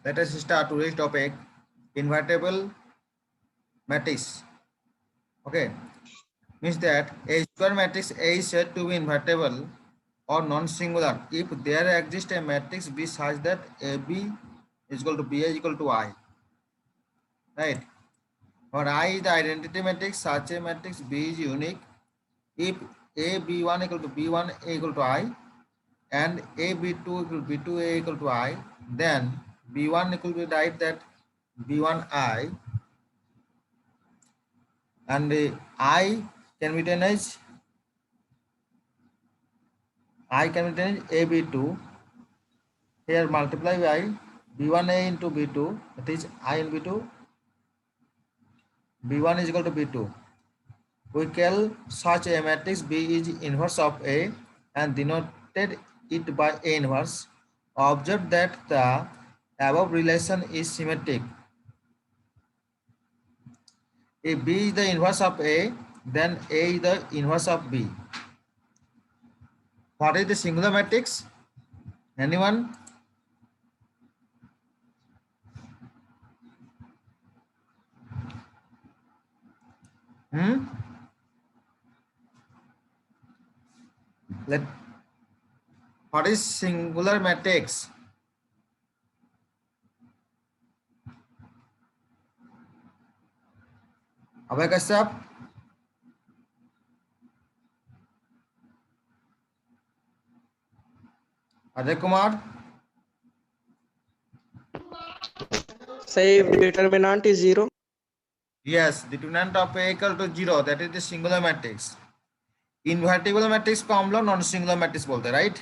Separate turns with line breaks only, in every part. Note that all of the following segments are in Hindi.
let us start today's topic, invertible matrix. Okay, means that a square matrix A is said to be invertible or non-singular if there exists a matrix B such that AB is equal to BA is equal to I. Right? For I is the identity matrix, such a matrix B is unique if A B1 equal to B1 A equal to I and A B2 equal to B2 A equal to I, then B1 equal to write that B1 I and I can be written as AB2 here multiply by B1A into B2, that is I in B2, B1 is equal to B2. We call such a matrix B is inverse of A and denoted it by A inverse. Observe that the above relation is symmetric. If B is the inverse of A, then A is the inverse of B. What is the singular matrix? Anyone? Let what is singular matrix? Abhay Kashyap? Ajay Kumar?
Say if determinant is 0.
Yes, determinant of A equal to 0, that is the singular matrix. Invertible matrix को हम लोग नॉन सिंगुलर मैट्रिक्स बोलते हैं, right?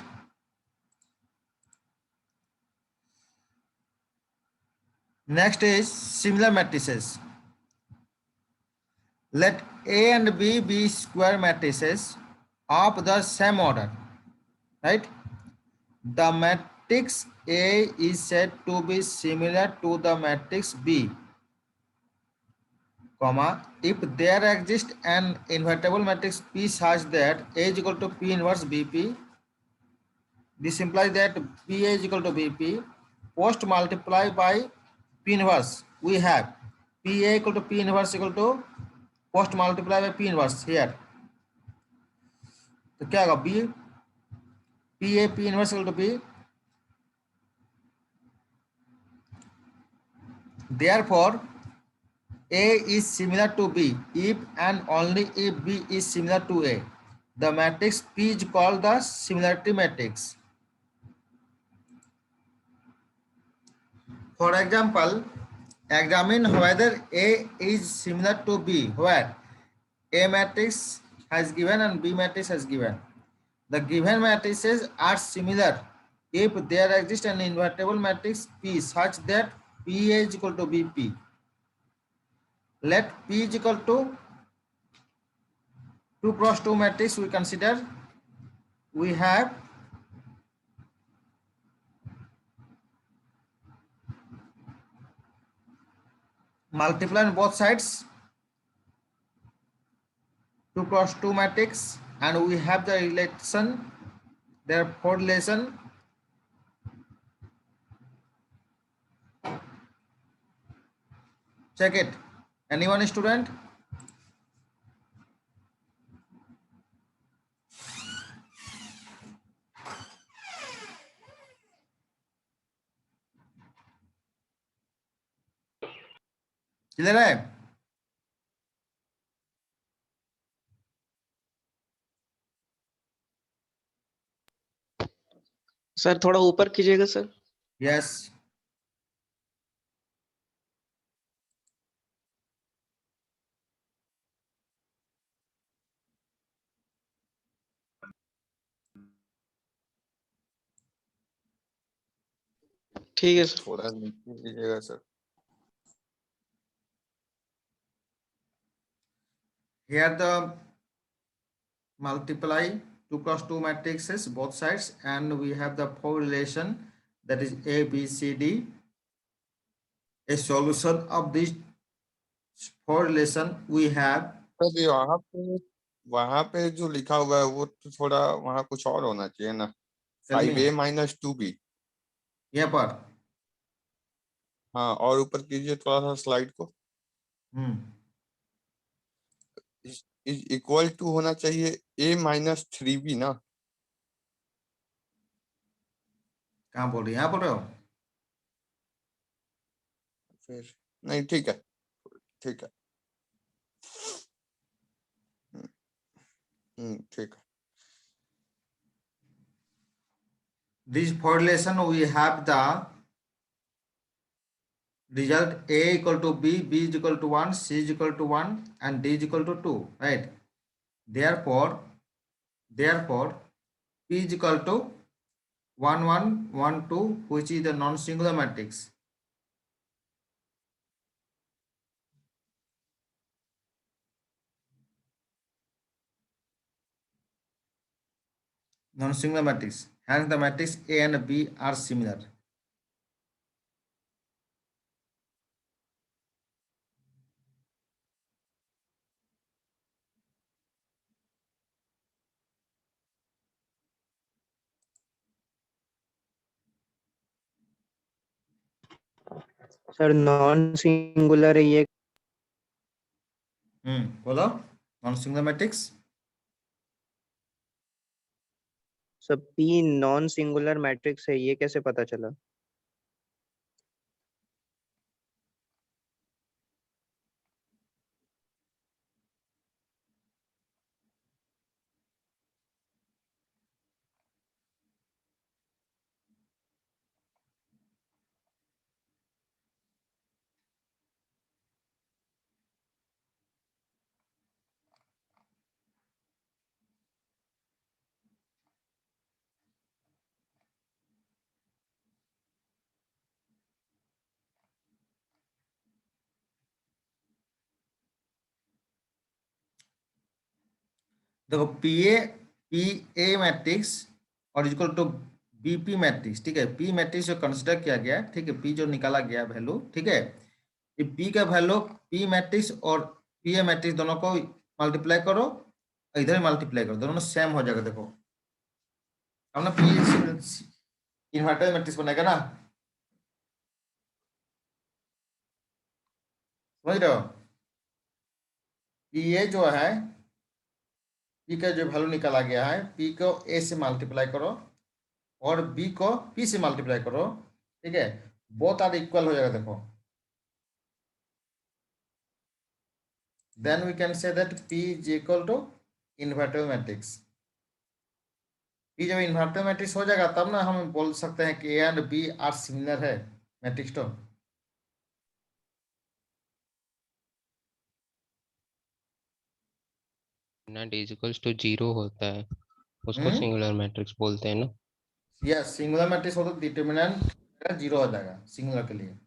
Next is similar matrices. Let A and B be square matrices of the same order, right? The matrix A is said to be similar to the matrix B, comma, if there exists an invertible matrix P such that A is equal to P inverse BP. This implies that PA is equal to BP. Post multiply by P inverse. We have PA equal to P inverse equal to post multiply by P inverse here. तो क्या होगा B PA P inverse equal to P. Therefore, A is similar to B if and only if B is similar to A. The matrix P is called the similarity matrix. For example, examine whether A is similar to B, where A matrix has given and B matrix has given. The given matrices are similar if there exists an invertible matrix P such that PA is equal to BP. Let P is equal to 2 cross 2 matrix we consider. We have multiply on both sides 2 cross 2 matrix and we have the relation, therefore relation check it. Anyone student? Clear है?
सर थोड़ा ऊपर कीजिएगा सर.
यस.
ठीक है सर.
थोड़ा नीचे लीजिएगा sir.
Here the multiply 2 cross 2 matrices both sides and we have the four relation, that is A, B, C, D. A solution of this four relation we have.
अभी वहाँ पे जो लिखा हुआ है वो तो थोड़ा वहाँ कुछ और होना चाहिए ना. 5A minus 2B.
यहाँ पर
हाँ, और ऊपर कीजिए थोड़ा सा स्लाइड को। इज इक्वल टू होना चाहिए a-3b ना।
कहाँ बोल रही है, यहाँ बोल रहे हो?
फिर नहीं, ठीक है, ठीक है। ठीक है।
This formulation we have the result A equal to B, B is equal to 1, C is equal to 1 and D is equal to 2, right? Therefore P is equal to 1 1 1 2, which is the non-singular matrix. Non-singular matrix. Hence the matrix A and B are similar.
Sir non singular है ये।
बोलो, non-singular matrix.
सब पी नॉन सिंगुलर मैट्रिक्स है, ये कैसे पता चला?
देखो पी ए मैट्रिक्स और इक्वल टू बीपी मैट्रिक्स, ठीक है। पी मैट्रिक्स जो कंसिडर किया गया, ठीक है, पी जो निकाला गया वैल्यू, ठीक है, ये पी का वैल्यू पी मैट्रिक्स और पी ए मैट्रिक्स दोनों को मल्टीप्लाई करो, इधर मल्टीप्लाई करो, दोनों सेम हो जाएगा। देखो हम ना पी इन्वर्टेड मैट्रिक्स बनेगा ना, समझ रहे हो? पी ए जो है, पी का जो वैल्यू निकाला गया है, पी को ए से मल्टीप्लाई करो और बी को पी से मल्टीप्लाई करो, ठीक है, बोथ आर इक्वल हो जाएगा। देखो then we can say that P is equal to invertible matrix. P जब invertible matrix हो जाएगा तब ना हम बोल सकते हैं कि A and B are similar है मैट्रिक्स। तो
ना d इक्वल्स टू 0 होता है, उसको
हम्म
सिंगुलर मैट्रिक्स बोलते हैं ना।
यस, सिंगुलर मैट्रिक्स हो तो डिटर्मिनेंट 0 हो जाएगा सिंगुलर के लिए।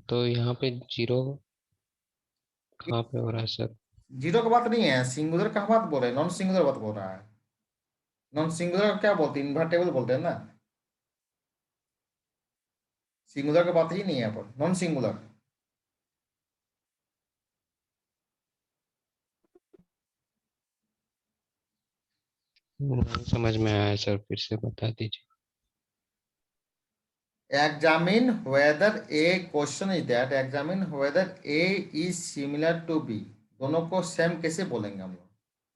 तो यहाँ पे 0 कहाँ पे हो रहा है सर?
0 का बात नहीं है, सिंगुलर का बात बोल रहे हैं, नॉन सिंगुलर बात बोल रहा है। नॉन सिंगुलर क्या बोलते हैं, इन्वर्टेबल बोलते हैं ना, सिंगुलर का बात ही नहीं है यहाँ पर, नॉन सिंगुलर।
नहीं समझ में आया सर, फिर से बता दीजिए।
Examine whether a question is that examine whether A is similar to B। दोनों को सेम कैसे बोलेंगे हम लोग,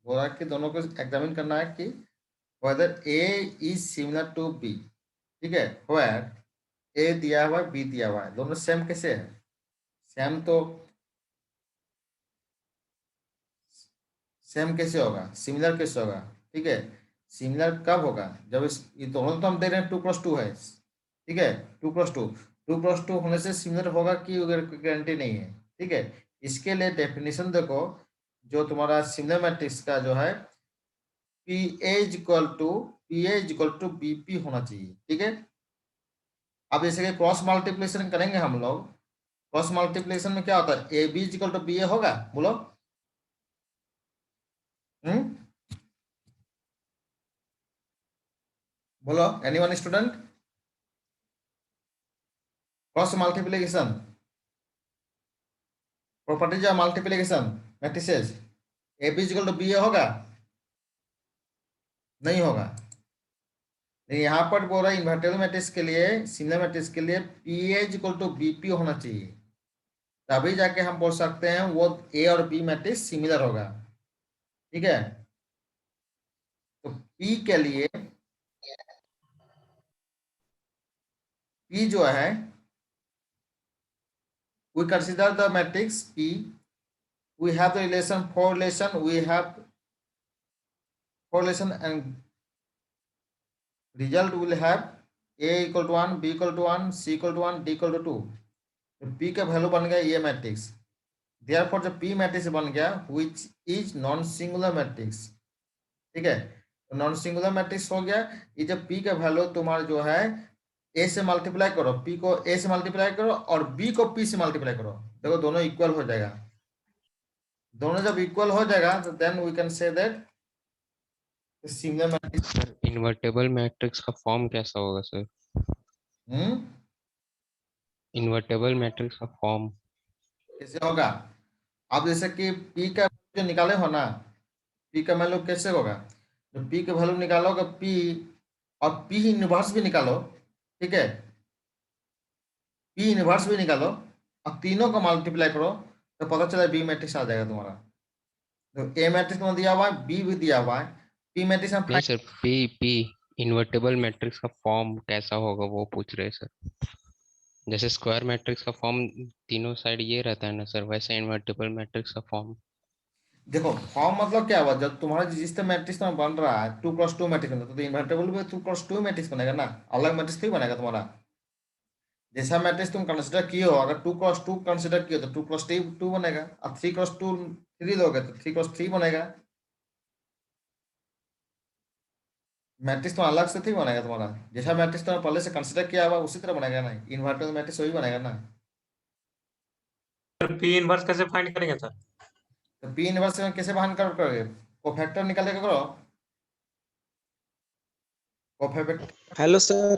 बोला कि दोनों को एग्जामिन करना है कि whether A is similar to B, ठीक है, where A दिया हुआ है, B दिया हुआ है, दोनों सेम कैसे है? सेम तो सेम कैसे होगा, सिमिलर कैसे होगा? ठीक है, सिमिलर कब होगा, जब ये दोनों तो हम दे रहे हैं 2+2 है, ठीक है, 2+2, 2+2 होने से सिमिलर होगा कि गारंटी नहीं है, ठीक है। इसके लिए डेफिनेशन देखो, जो तुम्हारा सिमिलर मैट्रिक्स का जो है, P A is equal to BP होना चाहिए, ठीक है। अब जैसे कि क्रॉस मल्टीप्लिकेशन करेंगे हम लोग, क्रॉस मल्टीप्लिकेशन में क्या होता है, A B is equal to B A होगा, बोलो। बोलो anyone student, cross multiplication, properties of multiplication matrices, A B equal to B A होगा, नहीं होगा, यहाँ पर बोल रहा है इन्वर्टेबल मैट्रिक्स के लिए, सिमिलर मैट्रिक्स के लिए पीए इक्वल टू बीपी होना चाहिए, तभी जाके हम बोल सकते हैं वो ए और बी मैट्रिक्स सिमिलर होगा। ठीक है, तो पी के लिए पी जो है, we consider the matrix P, we have the relation correlation, we have correlation and result will have A equal to 1, B equal to 1, C equal to 1, D equal to 2। तो P का वैल्यू बन गया ये मैट्रिक्स, देयरफॉर जो P मैट्रिक्स बन गया which is non singular matrix. ठीक है, तो नॉन सिंगुलर मैट्रिक्स हो गया। ये जब P का वैल्यू तुम्हारा जो है A से मल्टीप्लाई करो, P को A से मल्टीप्लाई करो और B को P से मल्टीप्लाई करो, देखो दोनों इक्वल हो जाएगा। दोनों जब इक्वल हो जाएगा तो then we can say that similar matrix.
Sir invertible matrix का फॉर्म कैसा होगा सर? इन्वर्टेबल मैट्रिक्स का फॉर्म
कैसे होगा? अब जैसे कि P का जो निकाले हो ना, P का वैल्यू कैसे होगा? तो P का वैल्यू निकालोगे P और P इनवर्स भी निकालो। ठीक है, P इनवर्स भी निकालो और तीनों को मल्टीप्लाई करो तो पता चला B मैट्रिक्स आ जाएगा तुम्हारा। तो A मैट्रिक्स में दिया हुआ है, B भी दिया हुआ है, P मैट्रिक्स हम
नहीं सर, पी इन्वर्टेबल मैट्रिक्स का फॉर्म कैसा होगा वो पूछ रहे हैं सर। जैसे स्क्वायर मैट्रिक्स का फॉर्म तीनों साइड ये रहता है ना सर, वैसे इन्वर्टेबल मैट्रिक्स का फॉर्म।
देखो फॉर्म मतलब क्या हुआ, जब तुम्हारा जिस मैट्रिक्स में बन रहा है 2x2 मैट्रिक्स में, तो इन्वर्टेबल भी 2x2 मैट्रिक्स बनेगा ना, अलग मैट्रिक्स नहीं बनेगा तुम्हारा। जैसा मैट्रिक्स तुम कंसिडर किए हो, अगर 2x2 कंसिडर किए तो 2+2 बनेगा, और 3x2 3 लोगे तो 3x3 बनेगा। मैट्रिक्स तो अलग से थी बनेगा तुम्हारा, जैसा मैट्रिक्स तुमने पहले से कंसिडर किया हुआ उसी तरह बनेगा ना, इन्वर्टेबल मैट्रिक्स वही बनेगा ना।
सर पी इनवर्स कैसे फाइंड करेंगे सर?
तो पी इनवर्स में कैसे बहन करोगे? कोफैक्टर निकाले के करो, कोफैक्टर।
Hello sir.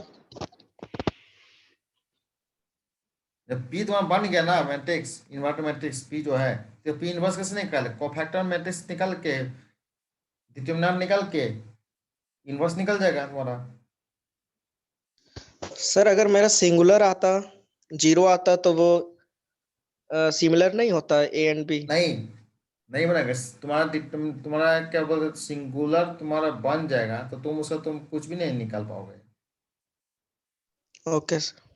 जब पी तुम्हारा बन गया ना मैट्रिक्स, इन्वर्टेबल मैट्रिक्स पी जो है, तो पी इनवर्स कैसे निकाले? कोफैक्टर मैट्रिक्स निकाल के, डिटरमिनेंट निकाल के इनवर्स निकल जाएगा तुम्हारा।
सर अगर मेरा सिंगुलर आता, जीरो आता तो वो सिमिलर नहीं होता ए एंड बी?
नहीं बनेगा तुम्हारा, तुम्हारा क्या बोलते, सिंगुलर तुम्हारा बन जाएगा तो तुम उसका तुम कुछ भी नहीं निकाल पाओगे।
Okay sir.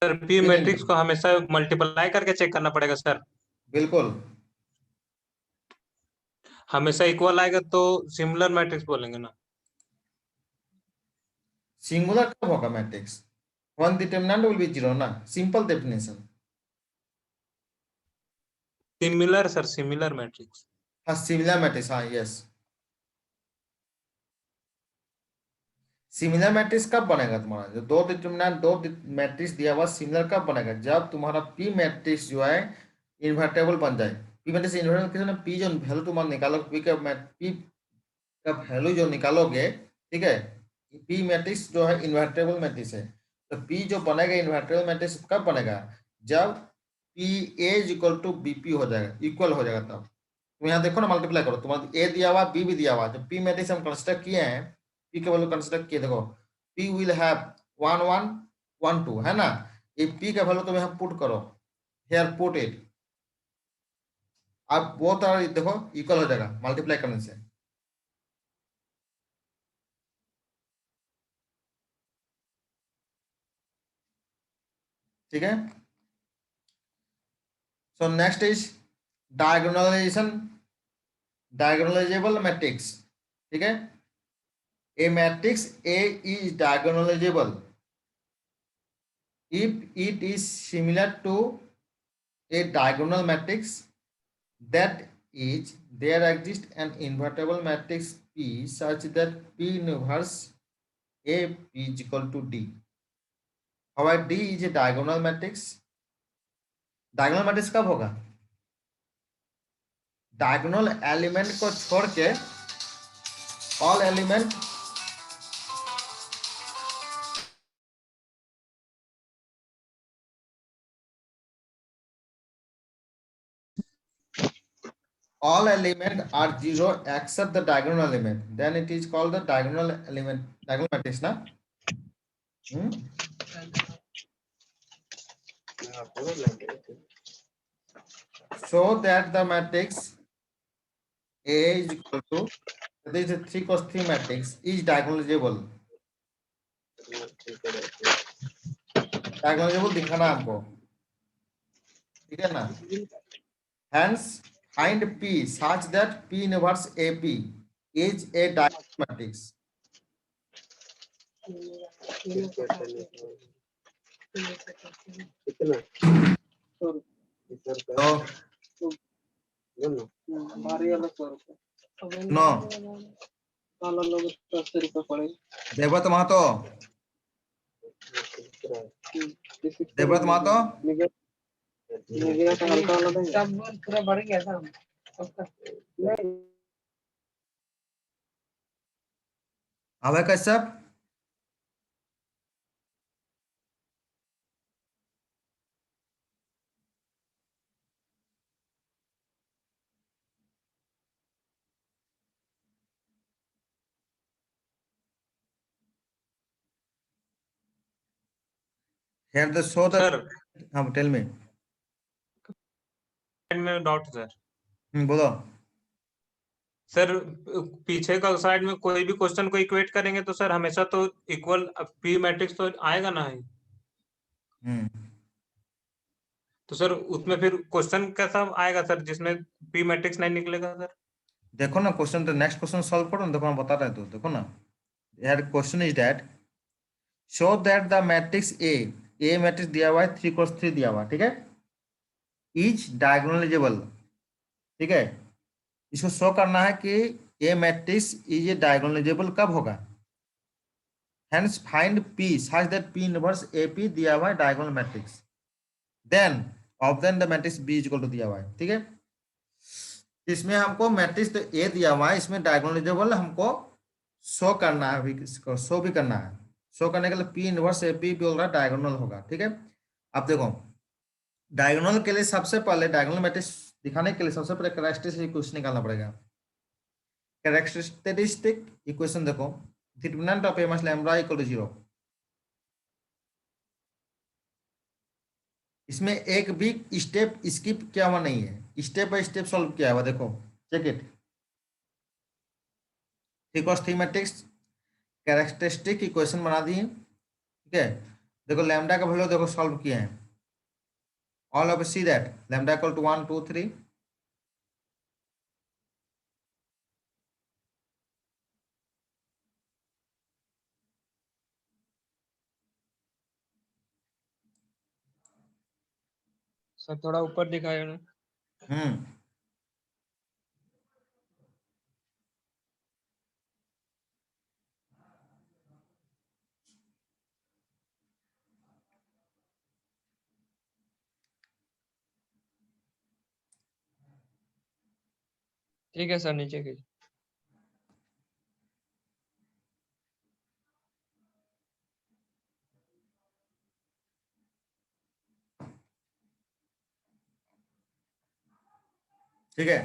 Sir P matrix को हमेशा मल्टीप्लाई करके चेक करना पड़ेगा सर?
बिल्कुल,
हमेशा इक्वल आएगा तो सिमिलर मैट्रिक्स बोलेंगे ना?
सिंगुलर कब होगा matrix? One determinant will be zero ना, simple definition.
Similar sir, similar matrix.
हाँ सिमिलर मैट्रिक्स, हाँ यस। सिमिलर मैट्रिक्स कब बनेगा तुम्हारा? जो दो डिटरमिनेंट दो मैट्रिक्स दिया हुआ, सिमिलर कब बनेगा? जब तुम्हारा पी मैट्रिक्स जो है इन्वर्टेबल बन जाए। पी मैट्रिक्स इन्वर्टेबल किसी ने पी जो वैल्यू तुम निकालो, पी का वैल्यू जो निकालोगे, ठीक है, पी मैट्रिक्स जो है इन्वर्टेबल मैट्रिक्स है। तो पी जो बनेगा इन्वर्टेबल मैट्रिक्स कब बनेगा? जब P A equal to BP हो जाएगा, इक्वल हो जाएगा तब। तुम यहाँ देखो ना, मल्टीप्लाई करो, तुम्हारा ए दिया हुआ, बी भी दिया हुआ। जब पी मैट्रिक्स हम कंसिडर किए हैं, पी के वैल्यू कंसिडर किए, देखो पी विल हैव 1 1 1 2 है ना, ये पी का वैल्यू तुम यहाँ पुट करो, हियर पुट इट। अब वो तो देखो इक्वल हो जाएगा मल्टीप्लाई करने से। ठीक है, so next is diagonalisable matrix. ठीक है, a matrix A is diagonalizable if it is similar to a diagonal matrix, that is there exists an invertible matrix P such that P inverse A P is equal to D. However, D is a diagonal matrix. Diagonal matrix कब होगा? diagonal element को छोड़ के all element all elements are zero except the diagonal element, then it is called the diagonal element, diagonal matrix ना। Hmm? Show that the matrix A is equal to, this is a 3 cross 3 matrix, is diagonalizable. Diagonalisable दिखाना है हमको, ठीक है ना? Hence, find P such that P inverse AP is a diagonal matrix. तो no Devvrat Mahato, Devvrat Mahato, Abhay Kashyap, here the show the,
sir
tell me,
में डॉट सर।
बोलो।
सर पीछे का साइड में कोई भी क्वेश्चन को इक्वेट करेंगे तो सर हमेशा तो इक्वल पी मैट्रिक्स तो आएगा ना ही। तो सर उसमें फिर क्वेश्चन कैसा आएगा सर जिसमें पी मैट्रिक्स नहीं निकलेगा सर?
देखो ना क्वेश्चन, तो नेक्स्ट क्वेश्चन सॉल्व करो ना, देखो मैं बता रहा है, तो देखो ना, यार question is that show that the matrix A matrix दिया हुआ है 3 क्रॉस 3 दिया हुआ है, ठीक है, इज डायगोनलाइजेबल, ठीक है। इसको शो करना है कि A matrix is a diagonalizable कब होगा, hence find P such that P inverse AP दिया हुआ है diagonal matrix, then obtain the matrix B is equal to दिया हुआ है, ठीक है। इसमें हमको मैट्रिक्स तो ए दिया हुआ है, इसमें डायगोनलाइजेबल हमको शो करना है, शो भी करना है। शो करने के लिए पी इनवर्स एपी भी होगा, डायगोनल होगा, ठीक है। अब देखो डायगोनल के लिए सबसे पहले, डायगोनल मैट्रिक्स दिखाने के लिए सबसे पहले कैरेक्टरिस्टिक इक्वेशन निकालना पड़ेगा। कैरेक्टरिस्टिक इक्वेशन देखो, determinant of A minus lambda equal to 0। इसमें एक भी स्टेप स्किप किया हुआ नहीं है, स्टेप बाय स्टेप सॉल्व किया हुआ, देखो check it. 3 cross 3 matrix characteristic equation बना दिए, ठीक है। देखो लैम्ब्डा का वैल्यू देखो सॉल्व किए हैं, all of see that lambda equal to 1 2 3,
sir थोड़ा ऊपर दिखाया ना। ठीक है सर, नीचे कीजिए।
ठीक है।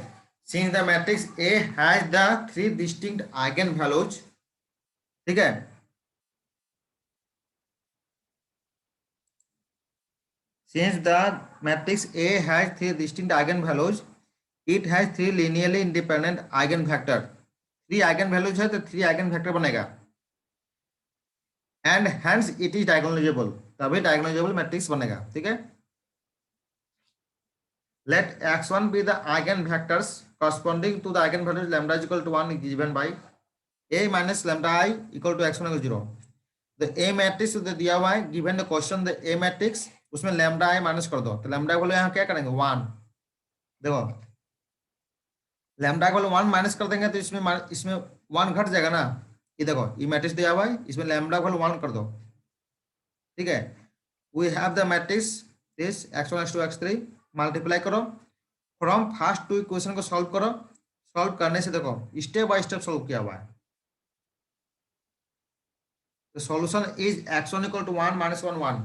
Since the matrix A has the 3 distinct eigen values, ठीक है, since the matrix A has 3 distinct eigenvalues, it has 3 linearly independent eigenvector, 3 eigenvalues है तो 3 eigenvector बनेगा, and hence it is diagonalizable, तभी diagonalizable matrix बनेगा, ठीक है। Let x1 be the eigenvectors corresponding to the eigenvalues lambda is equal to 1 given by a minus lambda I equal to x1 equal to 0। तो A मैट्रिक्स तो दिया हुआ है, given the question the A matrix, उसमें लैम्डा आई माइनस कर दो, तो लैम्डा को यहाँ क्या करेंगे 1, देखो लैम्डा को 1 माइनस कर देंगे तो इसमें 1 घट जाएगा ना, ये देखो ये मैट्रिक्स दिया हुआ है, इसमें लैम्डा को 1 कर दो, ठीक है। We have the matrix this x1 x2 x3, multiply करो, फ्रॉम फर्स्ट टू इक्वेशन को सॉल्व करो, सॉल्व करने से देखो स्टेप बाय स्टेप सॉल्व किया हुआ है। The solution is x1 equal to 1 minus 1 1।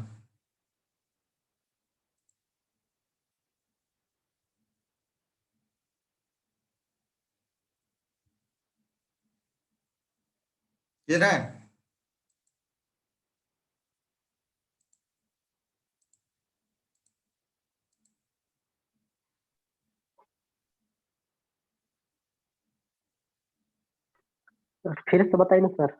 Clear है?
फिर से बताइए ना सर।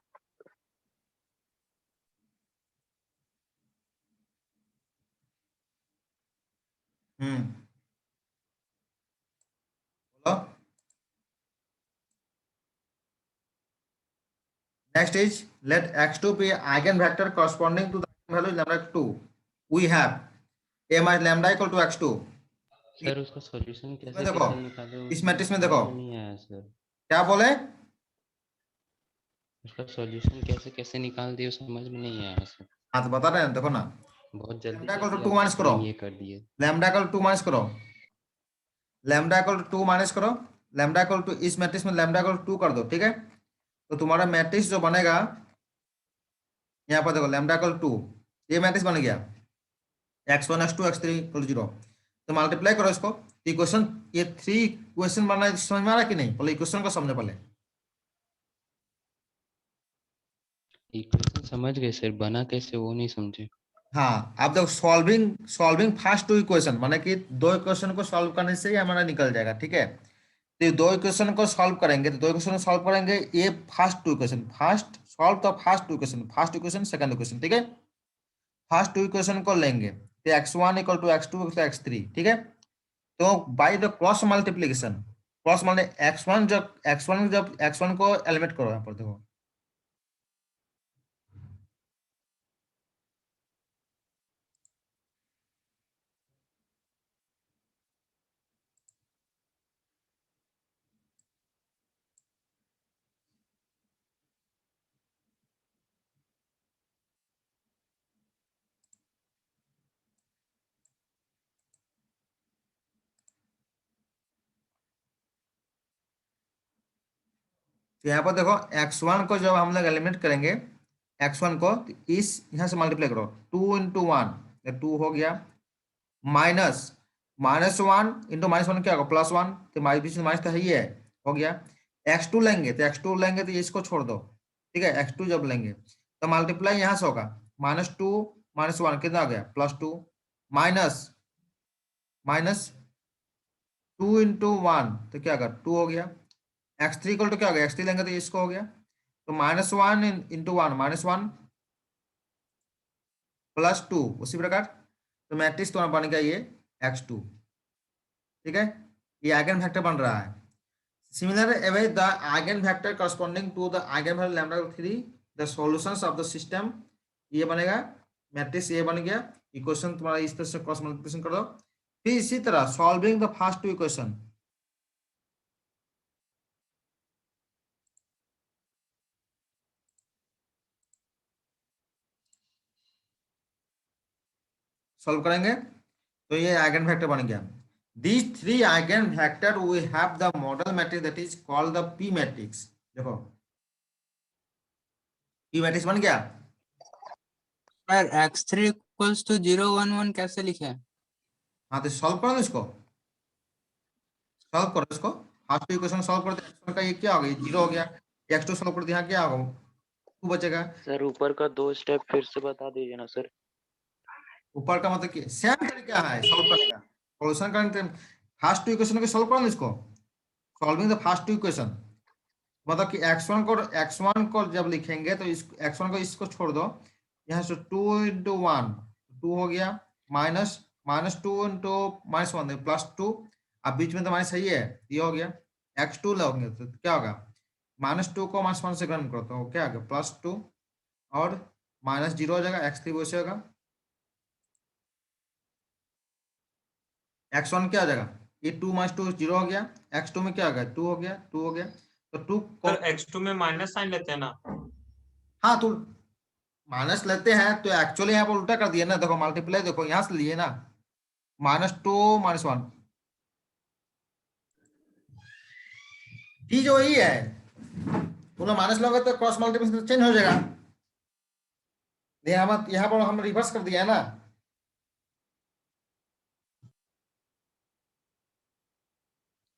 बोलो। Next is let x2 be eigenvector corresponding to the value lambda 2. We have a minus lambda equal to x2.
Sir उसका सॉल्यूशन
इसमें
कैसे
देखो,
कैसे निकाले वो
इस
समझ
मैट्रिक्स में देखो
नहीं आया सर।
क्या बोले,
उसका सॉल्यूशन कैसे कैसे निकाल दिए समझ में नहीं आया सर।
हाँ तो बता रहे हैं, देखो ना,
बहुत जल्दी
लैम्डा इक्वल टू
जल्दी
2 माइनस करो,
आप ये कर दिए।
लैम्डा इक्वल टू माइनस करो, लैम्डा इक्वल टू 2 माइनस करो, लैम्डा इक्वल टू इस मैट्रिक्स में लैम्डा इक्वल टू 2 कर दो, ठीक है। तो तुम्हारा मैट्रिक्स जो बनेगा यहाँ पर देखो लैम्डा इक्वल 2, ये मैट्रिक्स बन गया x1 x2 x3 इक्वल 0। तो मल्टीप्लाई करो इसको, इक्वेशन ये 3 इक्वेशन बनना समझ में आ रहा है कि नहीं, पहले इक्वेशन को समझो पहले।
इक्वेशन समझ गए सर, बना कैसे वो नहीं समझे।
हाँ आप देखो सॉल्विंग फर्स्ट 2 इक्वेशन, माने कि 2 इक्वेशन को सॉल्व करने से ही हमारा निकल जाएगा, ठीक है। तो ये 2 इक्वेशन को सॉल्व करेंगे, तो 2 इक्वेशन को सॉल्व करेंगे, ये first 2 equation, first solve the first equation second equation, ठीक है। फर्स्ट 2 इक्वेशन को लेंगे तो x1 equal to x2 equal to x3, ठीक है। तो by the cross multiplication, cross माने x1 को एलिमिनेट करो, यहाँ पर देखो तो यहाँ पर देखो x1 को जब हम लोग एलिमिनेट करेंगे, x1 को तो इस यहाँ से मल्टीप्लाई करो, 2 इंटू 1 2 हो गया, माइनस -1 इंटू -1 क्या होगा +1, तो माइनस बीच में माइनस तो है ही है, हो गया। x2 लेंगे तो इसको छोड़ दो, ठीक है। x2 जब लेंगे तो मल्टीप्लाई यहाँ से होगा, -2 -1 कितना हो गया +2, माइनस 2 इंटू 1 तो क्या होगा 2 हो गया। x3 इक्वल टू क्या हो गया, x3 लेंगे तो इसको हो गया, तो -1 इंटू 1 -1 +2, उसी प्रकार तो मैट्रिक्स तुम्हारा बन गया ये x2, ठीक है। ये आइगन वेक्टर बन रहा है। Similar away the eigen vector corresponding to the eigen value lambda 3 the solutions of the system, ये बनेगा मैट्रिक्स, ये बन गया। इक्वेशन तुम्हारा इस तरह से क्रॉस मल्टीप्लिकेशन कर दो, फिर इसी तरह solving the first 2 equation, solve करेंगे तो ये आइगन वेक्टर बन गया। These 3 eigen vector we have the model matrix that is called the P matrix। देखो P matrix बन गया।
सर x3 इक्वल्स टू 0 1 1 कैसे लिखे हैं?
हाँ तो सॉल्व करो इसको, सॉल्व करो इसको, फर्स्ट इक्वेशन सॉल्व करते x1 का ये क्या हो गया 0 हो गया, x2 सॉल्व करते यहाँ क्या होगा 2 बचेगा।
सर ऊपर का 2 स्टेप फिर से बता दीजिए ना सर।
ऊपर का मतलब कि सेम तरीका है सॉल्व करने का, सॉल्यूशन करने फर्स्ट 2 इक्वेशन को सॉल्व करो ना इसको, सॉल्विंग द फर्स्ट 2 इक्वेशन, मतलब कि x1 को जब लिखेंगे तो इस x1 को इसको छोड़ दो, यहाँ से 2 इंटू 1 2 हो गया, -2 इंटू -1 +2, अब बीच में तो माइनस सही है, ये हो गया। x2 लोगे तो क्या होगा, -2 को -1 से ग्रहण करो तो क्या होगा +2 और -0 हो जाएगा, x3 वैसे होगा, x1 क्या हो जाएगा ये 2 - 2 0 हो गया, x2 में क्या हो गया 2 हो गया, 2 हो गया, तो 2 को
सर x2 में माइनस साइन लेते हैं ना।
हाँ तो माइनस लेते हैं तो एक्चुअली यहाँ पर उल्टा कर दिया ना, देखो मल्टीप्लाई देखो यहाँ से लिए ना, -2 -1 चीज वही है, तुमने माइनस लोगे तो क्रॉस मल्टीप्लिकेशन चेंज हो जाएगा, यहाँ पर हम रिवर्स कर दिया है ना।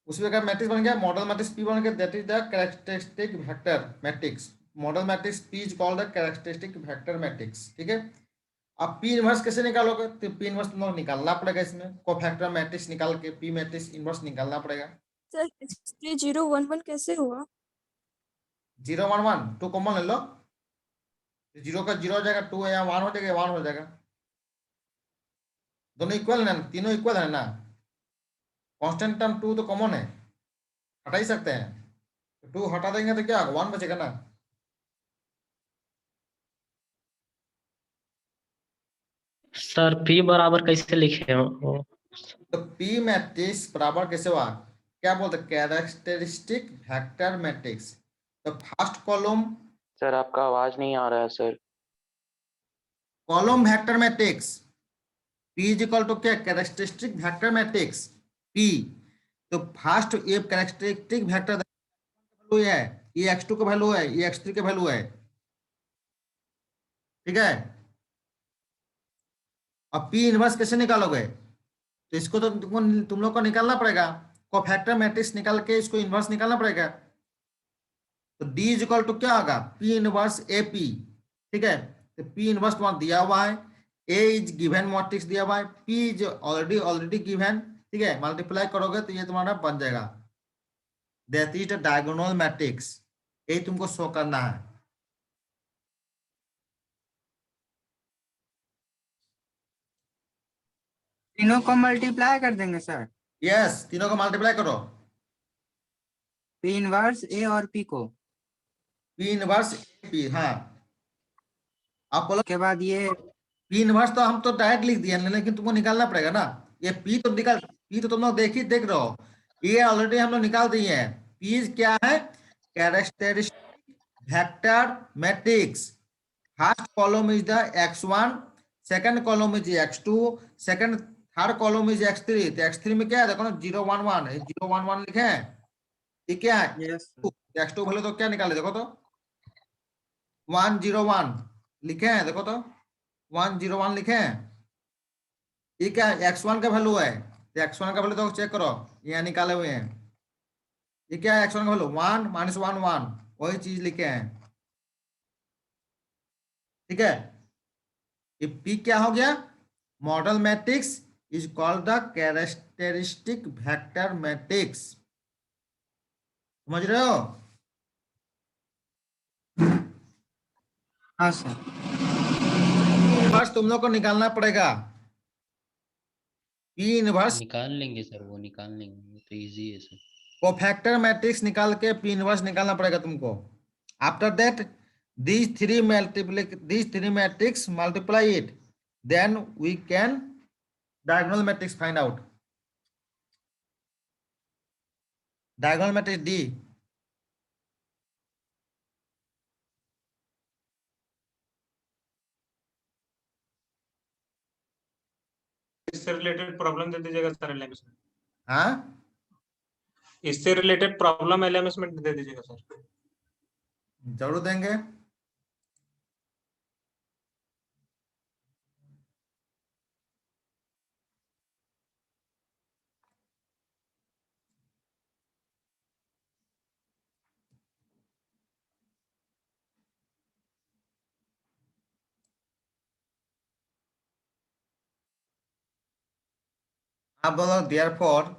उसी प्रकार मैट्रिक्स बन गया, मॉडल मैट्रिक्स P बन गया, that is the characteristic vector matrix, model matrix P is called the characteristic vector matrix, ठीक है। अब P इनवर्स कैसे निकालोगे, तो P इनवर्स तुम लोग निकालना पड़ेगा, इसमें कोफैक्टर मैट्रिक्स निकाल के P मैट्रिक्स इनवर्स निकालना पड़ेगा।
सर x3 0 1 1 कैसे हुआ?
0 1 1 2 कॉमन ले लो, 0 का 0 हो जाएगा, 2 है यहाँ 1 हो जाएगा, 1 हो जाएगा। दोनों इक्वल है ना, तीनों इक्वल है ना। कांस्टेंट टर्म 2 तो कॉमन है, हटा ही सकते हैं। 2 हटा देंगे तो क्या 1 बचेगा ना।
सर पी बराबर कैसे लिखे हो?
तो पी मैट्रिक्स बराबर कैसे हुआ, क्या बोलते हैं, कैरेक्टरिस्टिक वेक्टर मैट्रिक्स। तो फर्स्ट कॉलम
सर आपका आवाज नहीं आ रहा है sir.
Column vector matrix P is equal to क्या, कैरेक्टरिस्टिक वेक्टर मैट्रिक्स पी। तो फर्स्ट ये कैरेक्टरिस्टिक वेक्टर वैल्यू है, ये x2 का वैल्यू है, ये x3 का वैल्यू है, ठीक है। अब पी इनवर्स कैसे निकालोगे, तो इसको तो तुम लोग को निकालना पड़ेगा, कोफैक्टर मैट्रिक्स निकाल के इसको इनवर्स निकालना पड़ेगा। तो D इज इक्वल टू क्या होगा, P इनवर्स AP, ठीक है। तो P इनवर्स तुम्हारा दिया हुआ है, A इज गिवन मैट्रिक्स दिया हुआ है, P इज ऑलरेडी गिवन, ठीक है। मल्टीप्लाई करोगे तो ये तुम्हारा बन जाएगा, that is the diagonal matrix. यही तुमको शो करना है।
तीनों को मल्टीप्लाई कर देंगे सर,
यस, तीनों को मल्टीप्लाई करो,
पी इनवर्स ए और पी को,
P इनवर्स AP, हाँ। आप बोलो
उसके बाद ये
P इनवर्स तो हम तो डायरेक्ट लिख दिए, लेकिन तुमको निकालना पड़ेगा ना। ये P तो P तो तुम लोग देख रहे हो, ये ऑलरेडी हम लोग निकाल दिए हैं। P क्या है, characteristic vector matrix. First column is the x1, second column is x2, second third column is x3। तो x3 में क्या है, देखो ना 0 1 1, 0 1 1 लिखे हैं, ये क्या है,
यस
x2 बोले तो क्या निकाले, देखो तो 1 0 1 लिखे हैं, देखो तो 1 0 1 लिखे हैं। ये क्या है, x1 का वैल्यू है, तो x1 का वैल्यू तो चेक करो, यहाँ निकाले हुए हैं। ये क्या है, x1 का वैल्यू 1 -1 1, वही चीज लिखे हैं, ठीक है। ये P क्या हो गया, model matrix is called the characteristic vector matrix. समझ रहे हो।
हाँ सर,
इनवर्स तुम लोग को निकालना पड़ेगा, P इनवर्स
निकाल लेंगे सर, वो निकाल लेंगे, वो तो इजी है सर।
कोफैक्टर मैट्रिक्स निकाल के P इनवर्स निकालना पड़ेगा तुमको। After that these three matrix multiply it, then we can diagonal matrix find out. Diagonal matrix D,
इससे रिलेटेड प्रॉब्लम दे दीजिएगा सर एलएमएस में,
हाँ
इससे रिलेटेड प्रॉब्लम एलएमएस में दे दीजिएगा सर।
जरूर देंगे। आप बोलो therefore